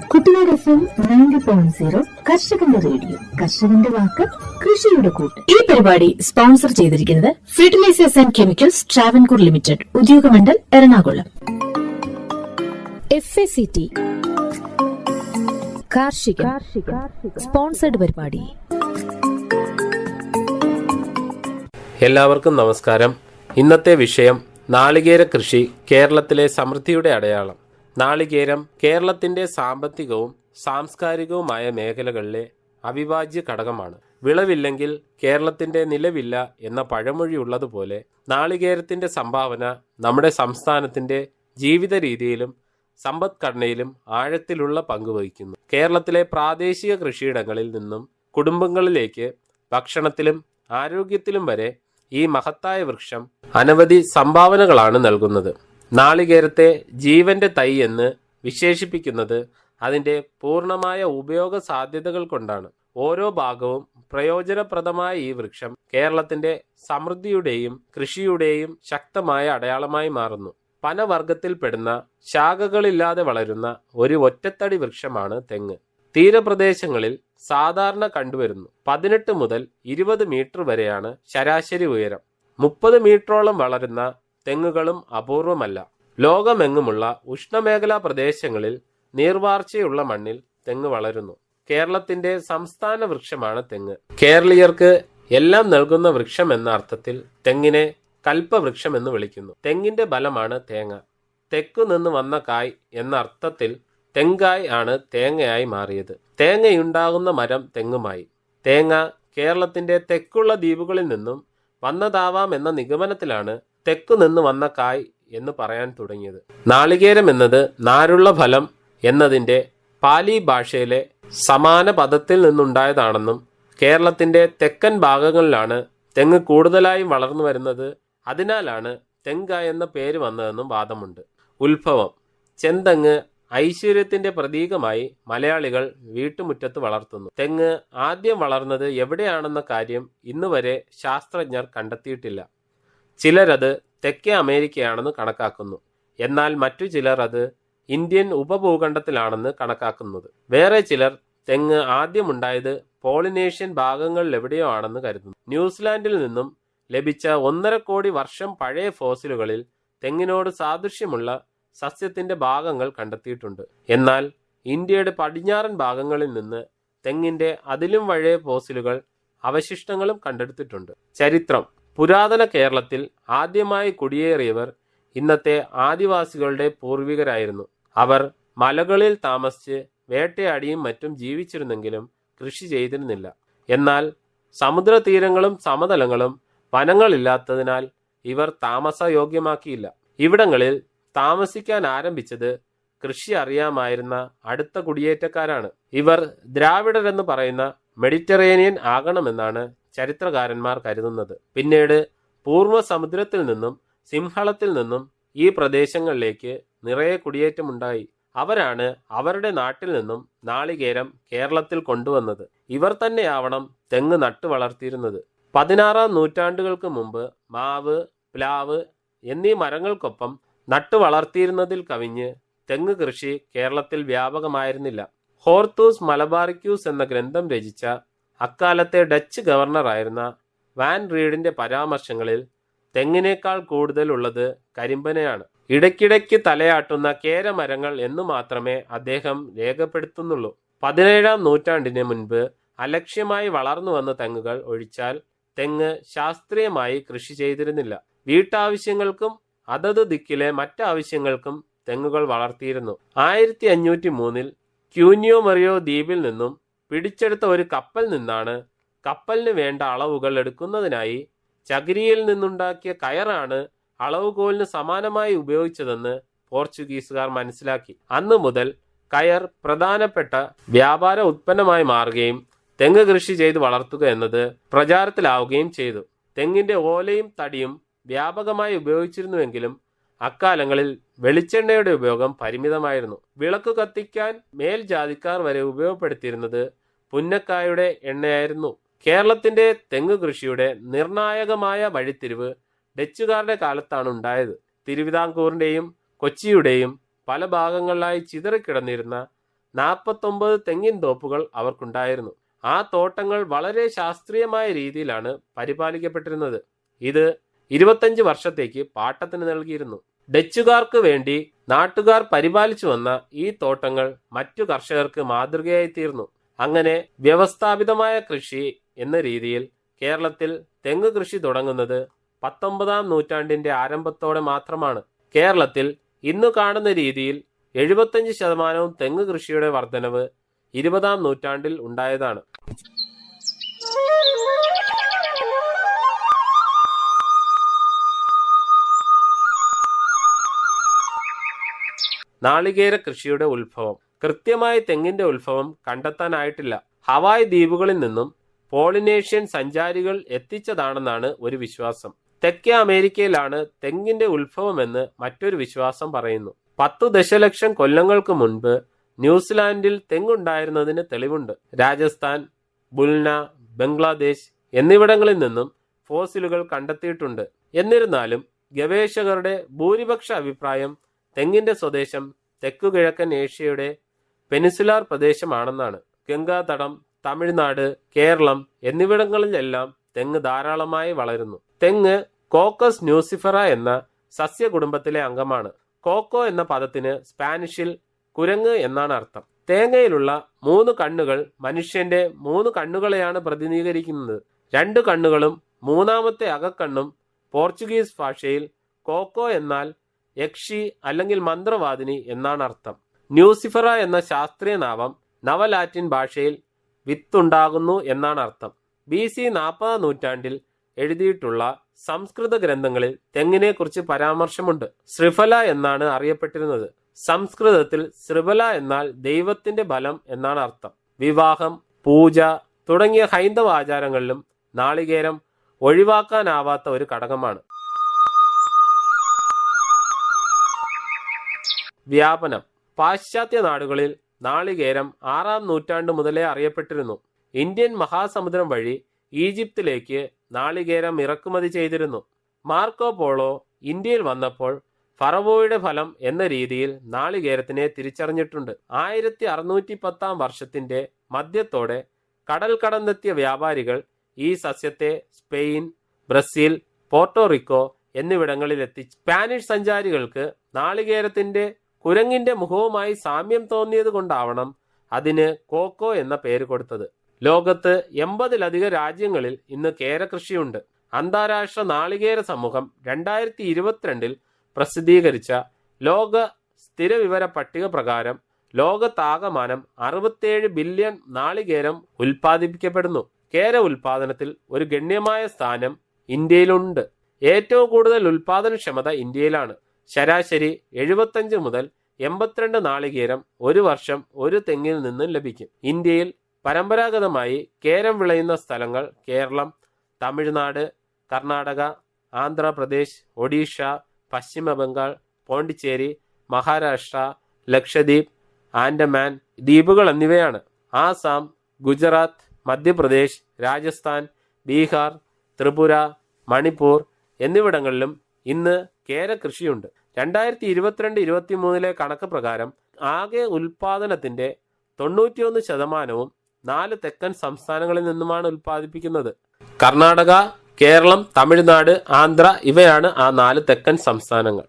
കുട്ടികൾ FM 90.0 കർഷകന്റെ radio. കർഷകന്റെ വാക്ക്, കൃഷിയുടെ കൂട്ട്. ഈ പരിപാടി സ്പോൺസർ ചെയ്തിരിക്കുന്നത് fertilisers and chemicals Travancore limited, Udyogamandal, Ernakulam. FACT കാർഷിക സ്പോൺസർഡ് പരിപാടി. എല്ലാവർക്കും നമസ്കാരം. ഇന്നത്തെ വിഷയം നാളികേര കൃഷി കേരളത്തിലെ സമൃദ്ധിയുടെ അടയാളം. നാളികേരം കേരളത്തിൻ്റെ സാമ്പത്തികവും സാംസ്കാരികവുമായ മേഖലകളിലെ അവിഭാജ്യ ഘടകമാണ്. വിളവില്ലെങ്കിൽ കേരളത്തിൻ്റെ നിലവില്ല എന്ന പഴമൊഴി ഉള്ളതുപോലെ നാളികേരത്തിൻ്റെ സംഭാവന നമ്മുടെ സംസ്ഥാനത്തിൻ്റെ ജീവിത രീതിയിലും സമ്പദ്ഘടനയിലും ആഴത്തിലുള്ള പങ്കുവഹിക്കുന്നു. കേരളത്തിലെ പ്രാദേശിക കൃഷിയിടങ്ങളിൽ നിന്നും കുടുംബങ്ങളിലേക്ക് ഭക്ഷണത്തിലും ആരോഗ്യത്തിലും വരെ ഈ മഹത്തായ വൃക്ഷം അനവധി സംഭാവനകളാണ് നൽകുന്നത്. നാളികേരത്തെ ജീവന്റെ തൈ എന്ന് വിശേഷിപ്പിക്കുന്നത് അതിൻ്റെ പൂർണ്ണമായ ഉപയോഗ സാധ്യതകൾ കൊണ്ടാണ്. ഓരോ ഭാഗവും പ്രയോജനപ്രദമായ ഈ വൃക്ഷം കേരളത്തിന്റെ സമൃദ്ധിയുടെയും കൃഷിയുടെയും ശക്തമായ അടയാളമായി മാറുന്നു. പനവർഗത്തിൽപ്പെടുന്ന ശാഖകളില്ലാതെ വളരുന്ന ഒരു ഒറ്റത്തടി വൃക്ഷമാണ് തെങ്ങ്. തീരപ്രദേശങ്ങളിൽ സാധാരണ കണ്ടുവരുന്നു. 18 മുതൽ 20 മീറ്റർ വരെയാണ് ശരാശരി ഉയരം. 30 മീറ്ററോളം വളരുന്ന തെങ്ങുകളും അപൂർവമല്ല. ലോകമെങ്ങുമുള്ള ഉഷ്ണമേഖലാ പ്രദേശങ്ങളിൽ നീർവാർച്ചയുള്ള മണ്ണിൽ തെങ്ങ് വളരുന്നു. കേരളത്തിന്റെ സംസ്ഥാന വൃക്ഷമാണ് തെങ്ങ്. കേരളീയർക്ക് എല്ലാം നൽകുന്ന വൃക്ഷം എന്ന അർത്ഥത്തിൽ തെങ്ങിനെ കൽപ്പവൃക്ഷം എന്ന് വിളിക്കുന്നു. തെങ്ങിന്റെ ഫലമാണ് തേങ്ങ. തെക്കു നിന്ന് വന്ന കായ് എന്ന അർത്ഥത്തിൽ തെങ്കായ് ആണ് തേങ്ങയായി മാറിയത്. തേങ്ങയുണ്ടാകുന്ന മരം തെങ്ങുമായി. തേങ്ങ കേരളത്തിന്റെ തെക്കുള്ള ദ്വീപുകളിൽ നിന്നും വന്നതാവാം എന്ന നിഗമനത്തിലാണ് തെക്കു നിന്ന് വന്ന കായ് എന്ന് പറയാൻ തുടങ്ങിയത്. നാളികേരം എന്നത് നാരുള്ള ഫലം എന്നതിൻ്റെ പാലി ഭാഷയിലെ സമാന പദത്തിൽ നിന്നുണ്ടായതാണെന്നും കേരളത്തിന്റെ തെക്കൻ ഭാഗങ്ങളിലാണ് തെങ്ങ് കൂടുതലായും വളർന്നു വരുന്നത്, അതിനാലാണ് തെങ്കായ് എന്ന പേര് വന്നതെന്നും വാദമുണ്ട്. ഉത്ഭവം: ചെന്തെങ്ങ് ഐശ്വര്യത്തിന്റെ പ്രതീകമായി മലയാളികൾ വീട്ടുമുറ്റത്ത് വളർത്തുന്നു. തെങ്ങ് ആദ്യം വളർന്നത് എവിടെയാണെന്ന കാര്യം ഇന്നുവരെ ശാസ്ത്രജ്ഞർ കണ്ടെത്തിയിട്ടില്ല. ചിലരത് തെക്കേ അമേരിക്കയാണെന്ന് കണക്കാക്കുന്നു. എന്നാൽ മറ്റു ചിലർ അത് ഇന്ത്യൻ ഉപഭൂഖണ്ഡത്തിലാണെന്ന് കണക്കാക്കുന്നത്. വേറെ ചിലർ തെങ്ങ് ആദ്യമുണ്ടായത് പോളിനേഷ്യൻ ഭാഗങ്ങളിൽ എവിടെയോ ആണെന്ന് കരുതുന്നു. ന്യൂസിലാൻഡിൽ നിന്നും ലഭിച്ച 1.5 കോടി വർഷം പഴയ ഫോസിലുകളിൽ തെങ്ങിനോട് സാദൃശ്യമുള്ള സസ്യത്തിന്റെ ഭാഗങ്ങൾ കണ്ടെത്തിയിട്ടുണ്ട്. എന്നാൽ ഇന്ത്യയുടെ പടിഞ്ഞാറൻ ഭാഗങ്ങളിൽ നിന്ന് തെങ്ങിന്റെ അതിലും പഴയ ഫോസിലുകൾ അവശിഷ്ടങ്ങളും കണ്ടെടുത്തിട്ടുണ്ട്. ചരിത്രം: പുരാതന കേരളത്തിൽ ആദ്യമായി കുടിയേറിയവർ ഇന്നത്തെ ആദിവാസികളുടെ പൂർവികരായിരുന്നു. അവർ മലകളിൽ താമസിച്ച് വേട്ടയാടിയും മറ്റും ജീവിച്ചിരുന്നെങ്കിലും കൃഷി ചെയ്തിരുന്നില്ല. എന്നാൽ സമുദ്രതീരങ്ങളും സമതലങ്ങളും വനങ്ങളില്ലാത്തതിനാൽ ഇവർ താമസയോഗ്യമാക്കിയില്ല. ഇവിടങ്ങളിൽ താമസിക്കാൻ ആരംഭിച്ചത് കൃഷി അറിയാമായിരുന്ന അടുത്ത കുടിയേറ്റക്കാരാണ്. ഇവർ ദ്രാവിഡരെന്ന് പറയുന്ന മെഡിറ്ററേനിയൻ ആകണമെന്നാണ് ചരിത്രകാരന്മാർ കരുതുന്നത്. പിന്നീട് പൂർവ്വ സമുദ്രത്തിൽ നിന്നും സിംഹളത്തിൽ നിന്നും ഈ പ്രദേശങ്ങളിലേക്ക് നിറയെ കുടിയേറ്റമുണ്ടായി. അവരാണ് അവരുടെ നാട്ടിൽ നിന്നും നാളികേരം കേരളത്തിൽ കൊണ്ടുവന്നത്. ഇവർ തന്നെയാവണം തെങ്ങ് നട്ടു വളർത്തിയിരുന്നത്. 16-ാം നൂറ്റാണ്ടുകൾക്ക് മുമ്പ് മാവ്, പ്ലാവ് എന്നീ മരങ്ങൾക്കൊപ്പം നട്ടു വളർത്തിയിരുന്നതിൽ കവിഞ്ഞ് തെങ്ങ് കൃഷി കേരളത്തിൽ വ്യാപകമായിരുന്നില്ല. ഹോർത്തൂസ് മലബാറിക്യൂസ് എന്ന ഗ്രന്ഥം രചിച്ച അക്കാലത്തെ ഡച്ച് ഗവർണറായിരുന്ന വാൻ റീഡിന്റെ പരാമർശങ്ങളിൽ തെങ്ങിനേക്കാൾ കൂടുതൽ ഉള്ളത് കരിമ്പനയാണ്. ഇടയ്ക്കിടയ്ക്ക് തലയാട്ടുന്ന കേരമരങ്ങൾ എന്നു മാത്രമേ അദ്ദേഹം രേഖപ്പെടുത്തുന്നുള്ളൂ. 17-ാം നൂറ്റാണ്ടിന് മുൻപ് അലക്ഷ്യമായി വളർന്നു വന്ന തെങ്ങുകൾ ഒഴിച്ചാൽ തെങ്ങ് ശാസ്ത്രീയമായി കൃഷി ചെയ്തിരുന്നില്ല. വീട്ടാവശ്യങ്ങൾക്കും അതത് ദിക്കിലെ മറ്റാവശ്യങ്ങൾക്കും തെങ്ങുകൾ വളർത്തിയിരുന്നു. 1503 ക്യൂനിയോ മറിയോ ദ്വീപിൽ നിന്നും പിടിച്ചെടുത്ത ഒരു കപ്പൽ നിന്നാണ് കപ്പലിന് വേണ്ട അളവുകൾ എടുക്കുന്നതിനായി ചകിരിയിൽ നിന്നുണ്ടാക്കിയ കയറാണ് അളവുകോലിന് സമാനമായി ഉപയോഗിച്ചതെന്ന് പോർച്ചുഗീസുകാർ മനസ്സിലാക്കി. അന്നു മുതൽ കയർ പ്രധാനപ്പെട്ട വ്യാപാര ഉത്പന്നമായി മാറുകയും തെങ്ങ് കൃഷി ചെയ്ത് വളർത്തുക എന്നത് പ്രചാരത്തിലാവുകയും ചെയ്തു. തെങ്ങിന്റെ ഓലയും തടിയും വ്യാപകമായി ഉപയോഗിച്ചിരുന്നുവെങ്കിലും അക്കാലങ്ങളിൽ വെളിച്ചെണ്ണയുടെ ഉപയോഗം പരിമിതമായിരുന്നു. വിളക്ക് കത്തിക്കാൻ മേൽജാതിക്കാർ വരെ ഉപയോഗപ്പെടുത്തിയിരുന്നത് പുന്നക്കായുടെ എണ്ണയായിരുന്നു. കേരളത്തിന്റെ തെങ്ങ് കൃഷിയുടെ നിർണായകമായ വഴിത്തിരിവ് ഡച്ചുകാരുടെ കാലത്താണ് ഉണ്ടായത്. തിരുവിതാംകൂറിന്റെയും കൊച്ചിയുടെയും പല ഭാഗങ്ങളിലായി ചിതറിക്കിടന്നിരുന്ന 49 തെങ്ങിൻ തോപ്പുകൾ അവർക്കുണ്ടായിരുന്നു. ആ തോട്ടങ്ങൾ വളരെ ശാസ്ത്രീയമായ രീതിയിലാണ് പരിപാലിക്കപ്പെട്ടിരുന്നത്. ഇത് 25 വർഷത്തേക്ക് പാട്ടത്തിന് നൽകിയിരുന്നു. ഡച്ചുകാർക്ക് വേണ്ടി നാട്ടുകാർ പരിപാലിച്ചു വന്ന ഈ തോട്ടങ്ങൾ മറ്റു കർഷകർക്ക് മാതൃകയായി തീർന്നു. അങ്ങനെ വ്യവസ്ഥാപിതമായ കൃഷി എന്ന രീതിയിൽ കേരളത്തിൽ തെങ്ങ് കൃഷി തുടങ്ങുന്നത് 19-ാം നൂറ്റാണ്ടിന്റെ ആരംഭത്തോടെ മാത്രമാണ്. കേരളത്തിൽ ഇന്ന് കാണുന്ന രീതിയിൽ 75% തെങ്ങ് കൃഷിയുടെ വർധനവ് 20-ാം നൂറ്റാണ്ടിൽ ഉണ്ടായതാണ്. നാളികേര കൃഷിയുടെ ഉത്ഭവം. കൃത്യമായി തെങ്ങിന്റെ ഉത്ഭവം കണ്ടെത്താനായിട്ടില്ല. ഹവായ് ദ്വീപുകളിൽ നിന്നും പോളിനേഷ്യൻ സഞ്ചാരികൾ എത്തിച്ചതാണെന്നാണ് ഒരു വിശ്വാസം. തെക്കേ അമേരിക്കയിലാണ് തെങ്ങിന്റെ ഉത്ഭവമെന്ന് മറ്റൊരു വിശ്വാസം പറയുന്നു. 10 ദശലക്ഷം കൊല്ലങ്ങൾക്ക് മുൻപ് ന്യൂസിലാൻഡിൽ തെങ്ങുണ്ടായിരുന്നതിന് തെളിവുണ്ട്. രാജസ്ഥാൻ, ബുൽന, ബംഗ്ലാദേശ് എന്നിവിടങ്ങളിൽ നിന്നും ഫോസിലുകൾ കണ്ടെത്തിയിട്ടുണ്ട്. എന്നിരുന്നാലും ഗവേഷകരുടെ ഭൂരിപക്ഷ അഭിപ്രായം തെങ്ങിന്റെ സ്വദേശം തെക്കുകിഴക്കൻ ഏഷ്യയുടെ പെനിൻസുലാർ പ്രദേശമാണെന്നാണ്. ഗംഗാതടം, തമിഴ്നാട്, കേരളം എന്നിവിടങ്ങളിലെല്ലാം തെങ്ങ് ധാരാളമായി വളരുന്നു. തെങ്ങ് കോക്കസ് ന്യൂസിഫറ എന്ന സസ്യകുടുംബത്തിലെ അംഗമാണ്. കോക്കോ എന്ന പദത്തിന് സ്പാനിഷിൽ കുരങ്ങ് എന്നാണ് അർത്ഥം. തേങ്ങയിലുള്ള 3 കണ്ണുകൾ മനുഷ്യന്റെ 3 കണ്ണുകളെയാണ് പ്രതിനിധീകരിക്കുന്നത്. 2 കണ്ണുകളും 3ാമത്തെ അകക്കണ്ണും പോർച്ചുഗീസ് ഭാഷയിൽ കോക്കോ എന്നാൽ യക്ഷി അല്ലെങ്കിൽ മന്ത്രവാദിനി എന്നാണ് അർത്ഥം. ന്യൂസിഫറ എന്ന ശാസ്ത്രീയ നാമം നവലാറ്റിൻ ഭാഷയിൽ വിത്തുണ്ടാകുന്നു എന്നാണ് അർത്ഥം. BC 40-ാം നൂറ്റാണ്ടിൽ എഴുതിയിട്ടുള്ള സംസ്കൃത ഗ്രന്ഥങ്ങളിൽ തെങ്ങിനെ കുറിച്ച് പരാമർശമുണ്ട്. ശ്രിഫല എന്നാണ് അറിയപ്പെട്ടിരുന്നത്. സംസ്കൃതത്തിൽ ശ്രിഫല എന്നാൽ ദൈവത്തിന്റെ ബലം എന്നാണ് അർത്ഥം. വിവാഹം, പൂജ തുടങ്ങിയ ഹൈന്ദവ ആചാരങ്ങളിലും നാളികേരം ഒഴിവാക്കാനാവാത്ത ഒരു ഘടകമാണ്. വ്യാപനം. പാശ്ചാത്യ നാടുകളിൽ നാളികേരം 6-ാം നൂറ്റാണ്ട് മുതലേ അറിയപ്പെട്ടിരുന്നു. ഇന്ത്യൻ മഹാസമുദ്രം വഴി ഈജിപ്തിലേക്ക് നാളികേരം ഇറക്കുമതി ചെയ്തിരുന്നു. മാർക്കോ പോളോ ഇന്ത്യയിൽ വന്നപ്പോൾ ഫറവോയുടെ ഫലം എന്ന രീതിയിൽ നാളികേരത്തിനെ തിരിച്ചറിഞ്ഞിട്ടുണ്ട്. 1610-ാം വർഷത്തിന്റെ മധ്യത്തോടെ കടൽ കടന്നെത്തിയ വ്യാപാരികൾ ഈ സസ്യത്തെ സ്പെയിൻ, ബ്രസീൽ, പോർട്ടോറിക്കോ എന്നിവിടങ്ങളിൽ എത്തിച്ചു. സ്പാനിഷ് സഞ്ചാരികൾക്ക് നാളികേരത്തിന്റെ കുരങ്ങിന്റെ മുഖവുമായി സാമ്യം തോന്നിയത് കൊണ്ടാവണം അതിന് കോക്കോ എന്ന പേര് കൊടുത്തത്. ലോകത്ത് 80-ലധികം രാജ്യങ്ങളിൽ ഇന്ന് കേരകൃഷിയുണ്ട്. അന്താരാഷ്ട്ര നാളികേര സമൂഹം 2022-ൽ പ്രസിദ്ധീകരിച്ച ലോക സ്ഥിരവിവര പട്ടിക പ്രകാരം ലോകത്താകമാനം 67 ബില്യൺ നാളികേരം ഉൽപ്പാദിപ്പിക്കപ്പെടുന്നു. കേര ഉൽപാദനത്തിൽ ഒരു ഗണ്യമായ സ്ഥാനം ഇന്ത്യയിലുണ്ട്. ഏറ്റവും കൂടുതൽ ഉൽപാദനക്ഷമത ഇന്ത്യയിലാണ്. ശരാശരി 75 മുതൽ 82 നാളികേരം ഒരു വർഷം ഒരു തെങ്ങിൽ നിന്നും ലഭിക്കും. ഇന്ത്യയിൽ പരമ്പരാഗതമായി കേരം വിളയുന്ന സ്ഥലങ്ങൾ കേരളം, തമിഴ്നാട്, കർണാടക, ആന്ധ്രാപ്രദേശ്, ഒഡീഷ, പശ്ചിമ ബംഗാൾ, പോണ്ടിച്ചേരി, മഹാരാഷ്ട്ര, ലക്ഷദ്വീപ്, ആൻഡമാൻ ദ്വീപുകൾ എന്നിവയാണ്. ആസാം, ഗുജറാത്ത്, മധ്യപ്രദേശ്, രാജസ്ഥാൻ, ബീഹാർ, ത്രിപുര, മണിപ്പൂർ എന്നിവിടങ്ങളിലും ഇന്ന് കേര കൃഷിയുണ്ട്. 2022-23 കണക്ക് പ്രകാരം ആകെ ഉൽപാദനത്തിന്റെ 91% 4 തെക്കൻ സംസ്ഥാനങ്ങളിൽ നിന്നുമാണ് ഉൽപ്പാദിപ്പിക്കുന്നത്. കർണാടക, കേരളം, തമിഴ്നാട്, ആന്ധ്ര ഇവയാണ് ആ 4 തെക്കൻ സംസ്ഥാനങ്ങൾ.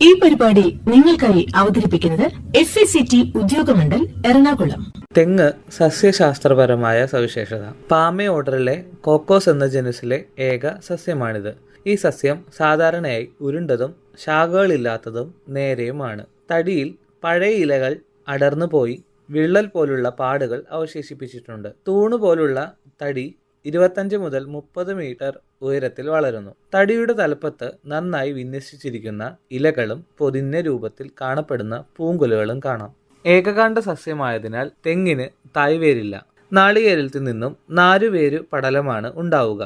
ഈ പരിപാടി നിങ്ങൾക്കായി അവതരിപ്പിക്കുന്നത് FACT ഉദ്യോഗമണ്ഡൽ എറണാകുളം. തെങ്ങ് സസ്യശാസ്ത്രപരമായ സവിശേഷത. പാമേ ഓർഡറിലെ കോക്കോസ് എന്ന ജനുസിലെ ഏക സസ്യമാണിത്. ഈ സസ്യം സാധാരണയായി ഉരുണ്ടതും ശാഖകളില്ലാത്തതും നേരെയുമാണ്. തടിയിൽ പഴയ ഇലകൾ അടർന്നു പോയി വിള്ളൽ പോലുള്ള പാടുകൾ അവശേഷിപ്പിച്ചിട്ടുണ്ട്. തൂണുപോലുള്ള തടി 25 മുതൽ 30 മീറ്റർ ഉയരത്തിൽ വളരുന്നു. തടിയുടെ തലപ്പത്ത് നന്നായി വിന്യസിച്ചിരിക്കുന്ന ഇലകളും പൊതിഞ്ഞ രൂപത്തിൽ കാണപ്പെടുന്ന പൂങ്കുലകളും കാണാം. ഏകകാണ്ഡ സസ്യമായതിനാൽ തെങ്ങിന് തായ്വേരില്ല. നാളികേരത്തിൽ നിന്നും 4 വേര് പടലമാണ് ഉണ്ടാവുക.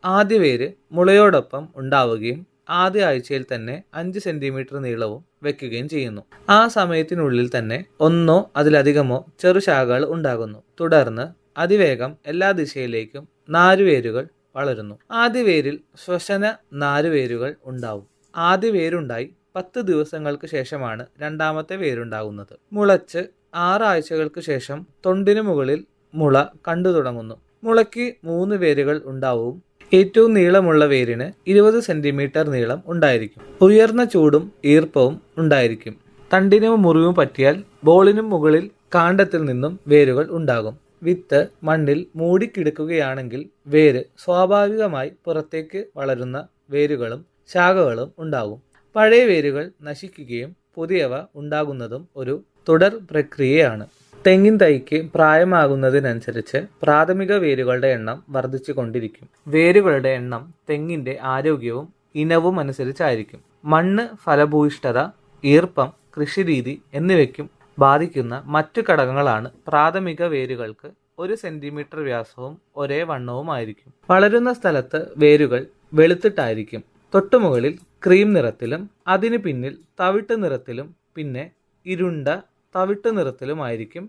ആദ്യ വേര് മുളയോടൊപ്പം ഉണ്ടാവുകയും ആദ്യ ആഴ്ചയിൽ തന്നെ 5 സെന്റിമീറ്റർ നീളവും വെക്കുകയും ചെയ്യുന്നു. ആ സമയത്തിനുള്ളിൽ തന്നെ ഒന്നോ അതിലധികമോ ചെറുശാഖകൾ ഉണ്ടാകുന്നു. തുടർന്ന് അതിവേഗം എല്ലാ ദിശയിലേക്കും നാരുവേരുകൾ വളരുന്നു. ആദ്യ വേരിൽ ശ്വസന നാരുവേരുകൾ ഉണ്ടാവും. ആദ്യ വേരുണ്ടായി 10 ദിവസങ്ങൾക്ക് ശേഷമാണ് രണ്ടാമത്തെ വേരുണ്ടാകുന്നത്. മുളച്ച് 6 ആഴ്ചകൾക്ക് ശേഷം തൊണ്ടിനു മുകളിൽ മുള കണ്ടു തുടങ്ങുന്നു. മുളയ്ക്ക് 3 വേരുകൾ ഉണ്ടാവും. ഏറ്റവും നീളമുള്ള വേരിന് 20 സെന്റിമീറ്റർ നീളം ഉണ്ടായിരിക്കും. ഉയർന്ന ചൂടും ഈർപ്പവും ഉണ്ടായിരിക്കും. തണ്ടിന് മുറിവും പറ്റിയാൽ ബോളിനും മുകളിൽ കാണ്ഡത്തിൽ നിന്നും വേരുകൾ ഉണ്ടാകും. വിത്ത് മണ്ണിൽ മൂടിക്കിടക്കുകയാണെങ്കിൽ വേര് സ്വാഭാവികമായി പുറത്തേക്ക് വളരുന്ന വേരുകളും ശാഖകളും ഉണ്ടാകും. പഴയ വേരുകൾ നശിക്കുകയും പുതിയവ ഉണ്ടാകുന്നതും ഒരു തുടർ പ്രക്രിയയാണ്. തെങ്ങിൻ തൈക്ക് പ്രായമാകുന്നതിനനുസരിച്ച് പ്രാഥമിക വേരുകളുടെ എണ്ണം വർദ്ധിച്ചു കൊണ്ടിരിക്കും. വേരുകളുടെ എണ്ണം തെങ്ങിന്റെ ആരോഗ്യവും ഇനവും അനുസരിച്ചായിരിക്കും. മണ്ണ്, ഫലഭൂയിഷ്ഠത, ഈർപ്പം, കൃഷിരീതി എന്നിവയ്ക്കും ബാധിക്കുന്ന മറ്റു ഘടകങ്ങളാണ് പ്രാഥമിക വേരുകൾക്ക് 1 സെന്റിമീറ്റർ വ്യാസവും ഒരേ വണ്ണവുമായിരിക്കും. വളരുന്ന സ്ഥലത്ത് വേരുകൾ വെളുത്തിട്ടായിരിക്കും. തൊട്ടുമുകളിൽ ക്രീം നിറത്തിലും അതിനു പിന്നിൽ തവിട്ട് നിറത്തിലും പിന്നെ ഇരുണ്ട തവിട്ട് നിറത്തിലുമായിരിക്കും.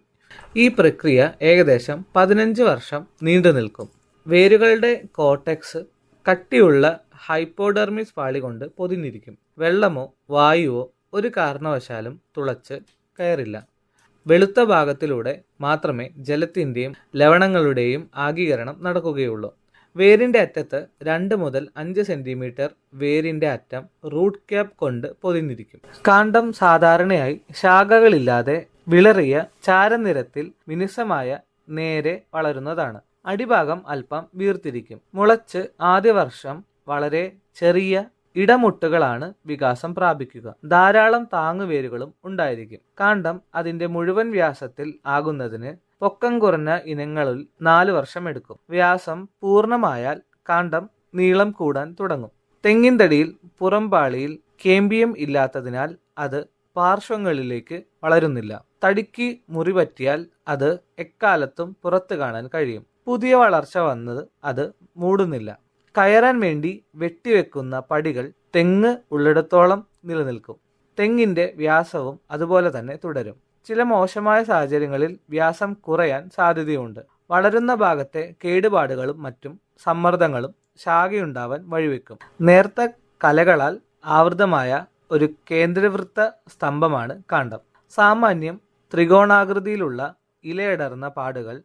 ഈ പ്രക്രിയ ഏകദേശം 15 വർഷം നീണ്ടു നിൽക്കും. വേരുകളുടെ കോർട്ടെക്സ് കട്ടിയുള്ള ഹൈപ്പോഡെർമിസ് പാളി കൊണ്ട് പൊതിഞ്ഞിരിക്കും. വെള്ളമോ വായുവോ ഒരു കാരണവശാലും തുളച്ച് കയറില്ല. വെളുത്ത ഭാഗത്തിലൂടെ മാത്രമേ ജലത്തിൻ്റെയും ലവണങ്ങളുടെയും ആഗീകരണം നടക്കുകയുള്ളൂ. വേരിൻ്റെ അറ്റത്ത് 2 മുതൽ 5 സെന്റിമീറ്റർ വേരിൻ്റെ അറ്റം റൂട്ട് ക്യാപ്പ് കൊണ്ട് പൊതിഞ്ഞിരിക്കും. കാണ്ഡം സാധാരണയായി ശാഖകളില്ലാതെ വിളറിയ ചാരനിറത്തിൽ മിനുസമായ നേരെ വളരുന്നതാണ്. അടിഭാഗം അല്പം വീർത്തിരിക്കും. മുളച്ച് ആദ്യ വർഷം വളരെ ചെറിയ ഇടമുട്ടുകളാണ് വികാസം പ്രാപിക്കുക. ധാരാളം താങ്ങുവേരുകളും ഉണ്ടായിരിക്കും. കാണ്ഡം അതിന്റെ മുഴുവൻ വ്യാസത്തിൽ ആകുന്നതിന് പൊക്കം കുറഞ്ഞ ഇനങ്ങളിൽ 4 വർഷം എടുക്കും. വ്യാസം പൂർണ്ണമായാൽ കാണ്ഡം നീളം കൂടാൻ തുടങ്ങും. തെങ്ങിൻ തടിയിൽ പുറംപാളിയിൽ കേമ്പിയം ഇല്ലാത്തതിനാൽ അത് പാർശ്വങ്ങളിലേക്ക് വളരുന്നില്ല. തടിക്ക് മുറി പറ്റിയാൽ അത് എക്കാലത്തും പുറത്തു കാണാൻ കഴിയും. പുതിയ വളർച്ച വന്നത് അത് മൂടുന്നില്ല. കയറാൻ വേണ്ടി വെട്ടിവെക്കുന്ന പടികൾ തെങ്ങ് ഉള്ളിടത്തോളം നിലനിൽക്കും. തെങ്ങിന്റെ വ്യാസവും അതുപോലെ തന്നെ തുടരും. ചില മോശമായ സാഹചര്യങ്ങളിൽ വ്യാസം കുറയാൻ സാധ്യതയുണ്ട്. വളരുന്ന ഭാഗത്തെ കേടുപാടുകളും മറ്റും സമ്മർദ്ദങ്ങളും ശാഖയുണ്ടാവാൻ വഴിവെക്കും. നേർത്ത കലകളാൽ ആവൃതമായ ഒരു കേന്ദ്രവൃത്ത സ്തംഭമാണ് കാണ്ഡം. സാമാന്യം ത്രികോണാകൃതിയിലുള്ള ഇലയടർന്ന പാടുകൾ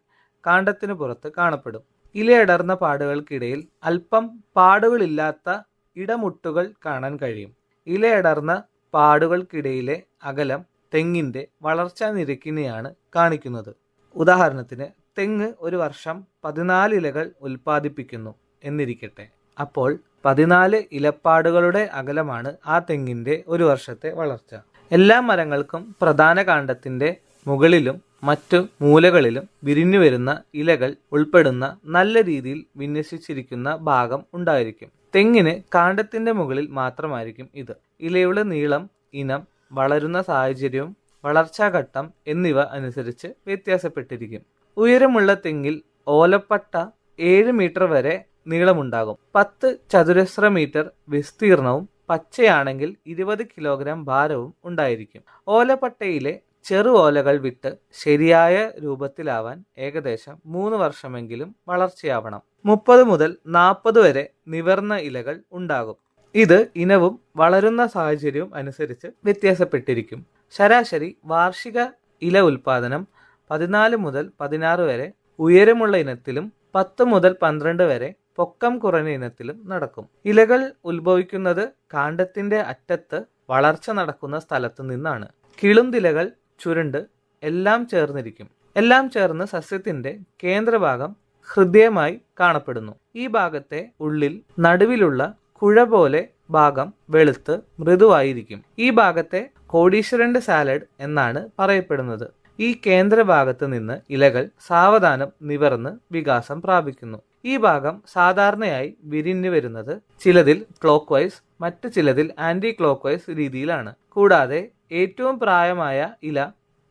കാണ്ഡത്തിനു പുറത്ത് കാണപ്പെടും. ഇലയടർന്ന പാടുകൾക്കിടയിൽ അല്പം പാടുകളില്ലാത്ത ഇടമുട്ടുകൾ കാണാൻ കഴിയും. ഇലയടർന്ന പാടുകൾക്കിടയിലെ അകലം തെങ്ങിന്റെ വളർച്ചാ നിരക്കിനെയാണ് കാണിക്കുന്നത്. ഉദാഹരണത്തിന് തെങ്ങ് ഒരു വർഷം 14 ഇലകൾ ഉൽപ്പാദിപ്പിക്കുന്നു എന്നിരിക്കട്ടെ. അപ്പോൾ 14 ഇലപ്പാടുകളുടെ അകലമാണ് ആ തെങ്ങിന്റെ ഒരു വർഷത്തെ വളർച്ച. എല്ലാ മരങ്ങൾക്കും പ്രധാന കാണ്ഡത്തിന്റെ മുകളിലും മറ്റു മൂലകളിലും വിരിഞ്ഞു വരുന്ന ഇലകൾ ഉൾപ്പെടുന്ന നല്ല രീതിയിൽ വിന്യസിച്ചിരിക്കുന്ന ഭാഗം ഉണ്ടായിരിക്കും. തെങ്ങിന് കാണ്ഡത്തിന്റെ മുകളിൽ മാത്രമായിരിക്കും ഇത്. ഇലയുടെ നീളം, ഇനം, വളരുന്ന സാഹചര്യവും വളർച്ചാഘട്ടം എന്നിവ അനുസരിച്ച് വ്യത്യാസപ്പെട്ടിരിക്കും. ഉയരമുള്ള തെങ്ങിൽ ഓലപ്പട്ട 7 മീറ്റർ വരെ നീളമുണ്ടാകും. 10 ചതുരശ്ര മീറ്റർ വിസ്തീർണവും പച്ചയാണെങ്കിൽ 20 കിലോഗ്രാം ഭാരവും ഉണ്ടായിരിക്കും. ഓലപ്പട്ടയിലെ ചെറു ഓലകൾ വിട്ട് ശരിയായ രൂപത്തിലാവാൻ ഏകദേശം 3 വർഷമെങ്കിലും വളർച്ചയാവണം. 30 മുതൽ 40 വരെ നിവർന്ന ഇലകൾ ഉണ്ടാകും. ഇത് ഇനവും വളരുന്ന സാഹചര്യവും അനുസരിച്ച് വ്യത്യാസപ്പെട്ടിരിക്കും. ശരാശരി വാർഷിക ഇല ഉൽപാദനം 14 മുതൽ 16 വരെ ഉയരമുള്ള ഇനത്തിലും 10 മുതൽ 12 വരെ പൊക്കം കുറഞ്ഞ ഇനത്തിലും നടക്കും. ഇലകൾ ഉത്ഭവിക്കുന്നത് കാണ്ഡത്തിന്റെ അറ്റത്ത് വളർച്ച നടക്കുന്ന സ്ഥലത്തു നിന്നാണ്. കിളുന്തിലകൾ ചുരുണ്ട് എല്ലാം ചേർന്നിരിക്കും. എല്ലാം ചേർന്ന് സസ്യത്തിന്റെ കേന്ദ്രഭാഗം ഹൃദയമായി കാണപ്പെടുന്നു. ഈ ഭാഗത്തെ ഉള്ളിൽ നടുവിലുള്ള കുഴ പോലെ ഭാഗം വെളുത്ത് മൃദുവായിരിക്കും. ഈ ഭാഗത്തെ കോടീശ്വരന്റെ സാലഡ് എന്നാണ് പറയപ്പെടുന്നത്. ഈ കേന്ദ്രഭാഗത്ത് നിന്ന് ഇലകൾ സാവധാനം നിവർന്ന് വികാസം പ്രാപിക്കുന്നു. ഈ ഭാഗം സാധാരണയായി വിരിഞ്ഞു വരുന്നത് ചിലതിൽ ക്ലോക്ക് വൈസ്, മറ്റു ചിലതിൽ ആന്റി ക്ലോക്ക് വൈസ് രീതിയിലാണ്. കൂടാതെ ഏറ്റവും പ്രായമായ ഇല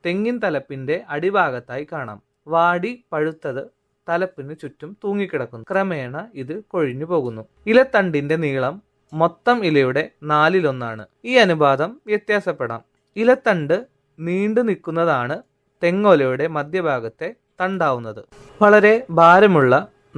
തെങ്ങിൻ തലപ്പിന്റെ അടിഭാഗത്തായി കാണാം. വാടി പഴുത്തത് തലപ്പിന് ചുറ്റും തൂങ്ങിക്കിടക്കുന്നു. ക്രമേണ ഇത് കൊഴിഞ്ഞു പോകുന്നു. ഇലത്തണ്ടിന്റെ നീളം മൊത്തം ഇലയുടെ 4/1. ഈ അനുപാതം വ്യത്യാസപ്പെടാം. ഇലത്തണ്ട് നീണ്ടു നിൽക്കുന്നതാണ് തെങ്ങോലയുടെ മധ്യഭാഗത്തെ തണ്ടാവുന്നത്. വളരെ ഭാരമുള്ള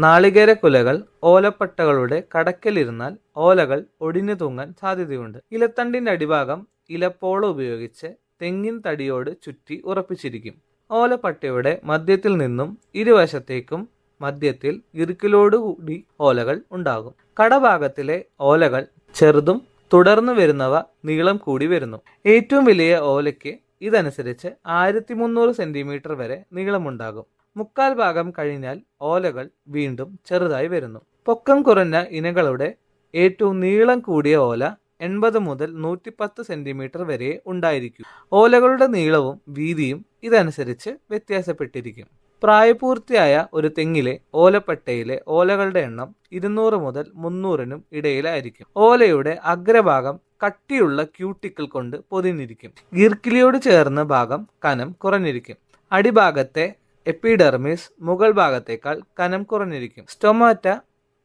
നാളികേര കുലകൾ ഓലപ്പട്ടകളുടെ കടക്കലിരുന്നാൽ ഓലകൾ ഒടിഞ്ഞു തൂങ്ങാൻ സാധ്യതയുണ്ട്. ഇലത്തണ്ടിന്റെ അടിഭാഗം ഇലപ്പോള ഉപയോഗിച്ച് തെങ്ങിൻ തടിയോട് ചുറ്റി ഉറപ്പിച്ചിരിക്കും. ഓലപ്പട്ടയുടെ മധ്യത്തിൽ നിന്നും ഇരുവശത്തേക്കും മധ്യത്തിൽ ഇറുക്കിലോടുകൂടി ഓലകൾ ഉണ്ടാകും. കടഭാഗത്തിലെ ഓലകൾ ചെറുതും തുടർന്നു വരുന്നവ നീളം കൂടി വരുന്നു. ഏറ്റവും വലിയ ഓലയ്ക്ക് ഇതനുസരിച്ച് 1300 സെന്റിമീറ്റർ വരെ നീളമുണ്ടാകും. മുക്കാൽ ഭാഗം കഴിഞ്ഞാൽ ഓലകൾ വീണ്ടും ചെറുതായി വരുന്നു. പൊക്കം കുറഞ്ഞ ഇനങ്ങളുടെ ഏറ്റവും നീളം കൂടിയ ഓല 80 മുതൽ 110 സെന്റിമീറ്റർ വരെ ഉണ്ടായിരിക്കും. ഓലകളുടെ നീളവും വീതിയും ഇതനുസരിച്ച് വ്യത്യാസപ്പെട്ടിരിക്കും. പ്രായപൂർത്തിയായ ഒരു തെങ്ങിലെ ഓലപ്പട്ടയിലെ ഓലകളുടെ എണ്ണം 200 മുതൽ 300നും ഇടയിലായിരിക്കും. ഓലയുടെ അഗ്രഭാഗം കട്ടിയുള്ള ക്യൂട്ടിക്കിൾ കൊണ്ട് പൊതിഞ്ഞിരിക്കും. ഗിർക്കിലിയോട് ചേർന്ന ഭാഗം കനം കുറഞ്ഞിരിക്കും. അടിഭാഗത്തെ എപ്പിഡെർമിസ് മുകൾ ഭാഗത്തേക്കാൾ കനം കുറഞ്ഞിരിക്കും. സ്റ്റൊമാറ്റ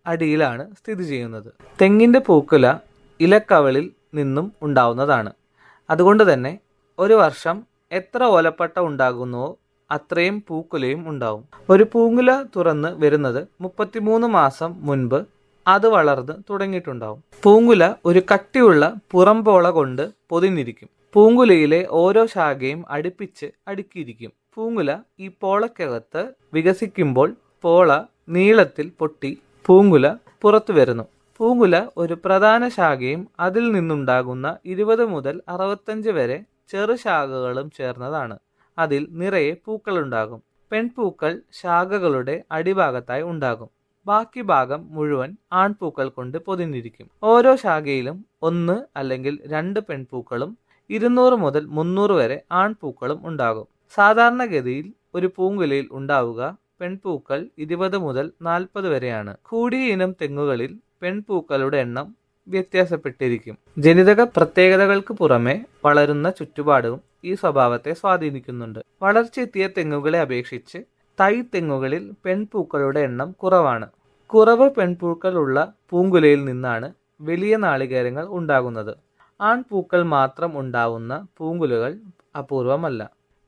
അടിയിലാണ് സ്ഥിതി ചെയ്യുന്നത്. തെങ്ങിന്റെ പൂക്കുല ഇലക്കവളിൽ നിന്നും ഉണ്ടാവുന്നതാണ്. അതുകൊണ്ട് തന്നെ ഒരു വർഷം എത്ര ഓലപ്പട്ട ഉണ്ടാകുന്നുവോ അത്രയും പൂക്കുലയും ഉണ്ടാവും. ഒരു പൂങ്കുല തുറന്ന് വരുന്നത് 33 മാസം മുൻപ് അത് വളർന്ന് തുടങ്ങിയിട്ടുണ്ടാവും. പൂങ്കുല ഒരു കട്ടിയുള്ള പുറംപോള കൊണ്ട് പൊതിഞ്ഞിരിക്കും. പൂങ്കുലയിലെ ഓരോ ശാഖയും അടുക്കിയിരിക്കും. പൂങ്കുല ഈ പോളക്കകത്ത് വികസിക്കുമ്പോൾ പോള നീളത്തിൽ പൊട്ടി പൂങ്കുല പുറത്തു വരുന്നു. പൂങ്കുല ഒരു പ്രധാന ശാഖയും അതിൽ നിന്നുണ്ടാകുന്ന 20 മുതൽ 65 വരെ ചെറുശാഖകളും ചേർന്നതാണ്. അതിൽ നിറയെ പൂക്കളുണ്ടാകും. പെൺപൂക്കൾ ശാഖകളുടെ അടിഭാഗത്തായി ഉണ്ടാകും. ബാക്കി ഭാഗം മുഴുവൻ ആൺപൂക്കൾ കൊണ്ട് പൊതിഞ്ഞിരിക്കും. ഓരോ ശാഖയിലും 1 അല്ലെങ്കിൽ 2 പെൺപൂക്കളും 200 മുതൽ 300 വരെ ആൺപൂക്കളും ഉണ്ടാകും. സാധാരണഗതിയിൽ ഒരു പൂങ്കുലയിൽ ഉണ്ടാവുക പെൺപൂക്കൾ 20 മുതൽ 40 വരെയാണ്. കൂടിയ ഇനം തെങ്ങുകളിൽ പെൺപൂക്കളുടെ എണ്ണം വ്യത്യാസപ്പെട്ടിരിക്കും. ജനിതക പ്രത്യേകതകൾക്ക് പുറമെ വളരുന്ന ചുറ്റുപാടും ഈ സ്വഭാവത്തെ സ്വാധീനിക്കുന്നുണ്ട്. വളർച്ചയെത്തിയ തെങ്ങുകളെ അപേക്ഷിച്ച് തൈ തെങ്ങുകളിൽ പെൺപൂക്കളുടെ എണ്ണം കുറവാണ്. കുറവ് പെൺപൂക്കളുള്ള പൂങ്കുലയിൽ നിന്നാണ് വലിയ നാളികേരങ്ങൾ ഉണ്ടാകുന്നത്. ആൺപൂക്കൾ മാത്രം ഉണ്ടാവുന്ന പൂങ്കുലകൾ അപൂർവമല്ല.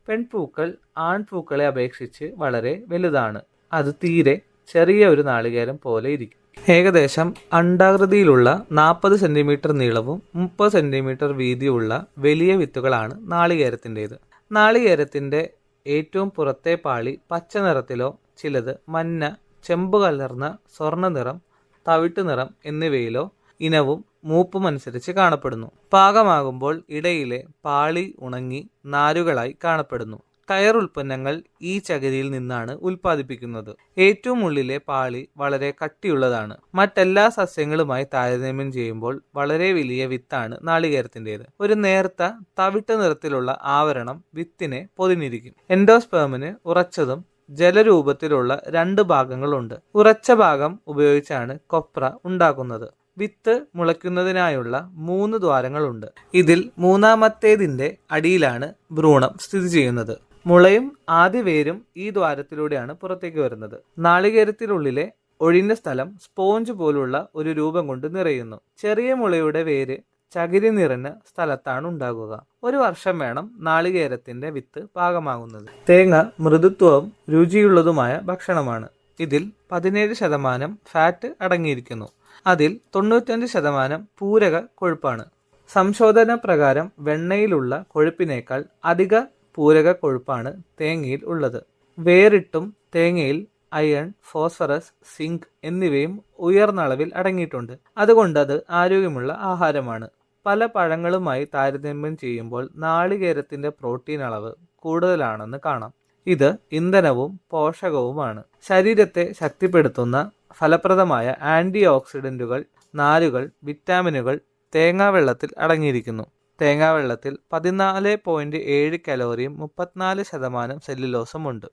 പെൺപൂക്കൾ ആൺപൂക്കളെ അപേക്ഷിച്ച് വളരെ വലുതാണ്. അത് തീരെ ചെറിയ ഒരു നാളികേരം പോലെ ഇരിക്കും. ഏകദേശം അണ്ഡാകൃതിയിലുള്ള 40 സെന്റിമീറ്റർ നീളവും 30 സെന്റിമീറ്റർ വീതിയുള്ള വലിയ വിത്തുകളാണ് നാളികേരത്തിൻ്റെത്. നാളികേരത്തിന്റെ ഏറ്റവും പുറത്തെ പാളി പച്ച നിറത്തിലോ ചിലത് മഞ്ഞ, ചെമ്പ് കലർന്ന സ്വർണ്ണ നിറം, തവിട്ട് നിറം എന്നിവയിലോ ഇനവും മൂപ്പും അനുസരിച്ച് കാണപ്പെടുന്നു. പാകമാകുമ്പോൾ ഇടയിലെ പാളി ഉണങ്ങി നാരുകളായി കാണപ്പെടുന്നു. കയർ ഉൽപ്പന്നങ്ങൾ ഈ ചകിരിയിൽ നിന്നാണ് ഉൽപ്പാദിപ്പിക്കുന്നത്. ഏറ്റവും ഉള്ളിലെ പാളി വളരെ കട്ടിയുള്ളതാണ്. മറ്റെല്ലാ സസ്യങ്ങളുമായി താരതമ്യം ചെയ്യുമ്പോൾ വളരെ വലിയ വിത്താണ് നാളികേരത്തിൻ്റെത്. ഒരു നേർത്ത തവിട്ട് നിറത്തിലുള്ള ആവരണം വിത്തിനെ പൊതിഞ്ഞിരിക്കും. എൻഡോസ്പേമിന് ഉറച്ചതും ജലരൂപത്തിലുള്ള 2 ഭാഗങ്ങളുണ്ട്. ഉറച്ച ഭാഗം ഉപയോഗിച്ചാണ് കൊപ്ര ഉണ്ടാക്കുന്നത്. വിത്ത് മുളയ്ക്കുന്നതിനായുള്ള 3 ദ്വാരങ്ങളുണ്ട്. ഇതിൽ മൂന്നാമത്തേതിന്റെ അടിയിലാണ് ഭ്രൂണം സ്ഥിതി ചെയ്യുന്നത്. മുളയും ആദ്യ വേരും ഈ ദ്വാരത്തിലൂടെയാണ് പുറത്തേക്ക് വരുന്നത്. നാളികേരത്തിനുള്ളിലെ ഒഴിഞ്ഞ സ്ഥലം സ്പോഞ്ച് പോലുള്ള ഒരു രൂപം കൊണ്ട് നിറയുന്നു. ചെറിയ മുളയുടെ വേര് ചകിരി നിറഞ്ഞ സ്ഥലത്താണ് ഉണ്ടാകുക. ഒരു വർഷം വേണം നാളികേരത്തിന്റെ വിത്ത് പാകമാകുന്നത്. തേങ്ങ മൃദുത്വവും രുചിയുള്ളതുമായ ഭക്ഷണമാണ്. ഇതിൽ 17% ഫാറ്റ് അടങ്ങിയിരിക്കുന്നു. അതിൽ 95% പൂരക കൊഴുപ്പാണ്. സംശോധന പ്രകാരം വെണ്ണയിലുള്ള കൊഴുപ്പിനേക്കാൾ അധിക പൂരക കൊഴുപ്പാണ് തേങ്ങയിൽ ഉള്ളത്. വേറിട്ടും തേങ്ങയിൽ അയൺ, ഫോസ്ഫറസ്, സിങ്ക് എന്നിവയും ഉയർന്ന അളവിൽ അടങ്ങിയിട്ടുണ്ട്. അതുകൊണ്ട് അത് ആരോഗ്യമുള്ള ആഹാരമാണ്. പല പഴങ്ങളുമായി താരതമ്യം ചെയ്യുമ്പോൾ നാളികേരത്തിന്റെ പ്രോട്ടീൻ അളവ് കൂടുതലാണെന്ന് കാണാം. ഇത് ഇന്ധനവും പോഷകവുമാണ്. ശരീരത്തെ ശക്തിപ്പെടുത്തുന്ന ഫലപ്രദമായ ആന്റി ഓക്സിഡന്റുകൾ, നാരുകൾ, വിറ്റാമിനുകൾ തേങ്ങാവെള്ളത്തിൽ അടങ്ങിയിരിക്കുന്നു. തേങ്ങാവെള്ളത്തിൽ 14.7 കലോറിയും 34% സെല്ലുലോസും ഉണ്ട്.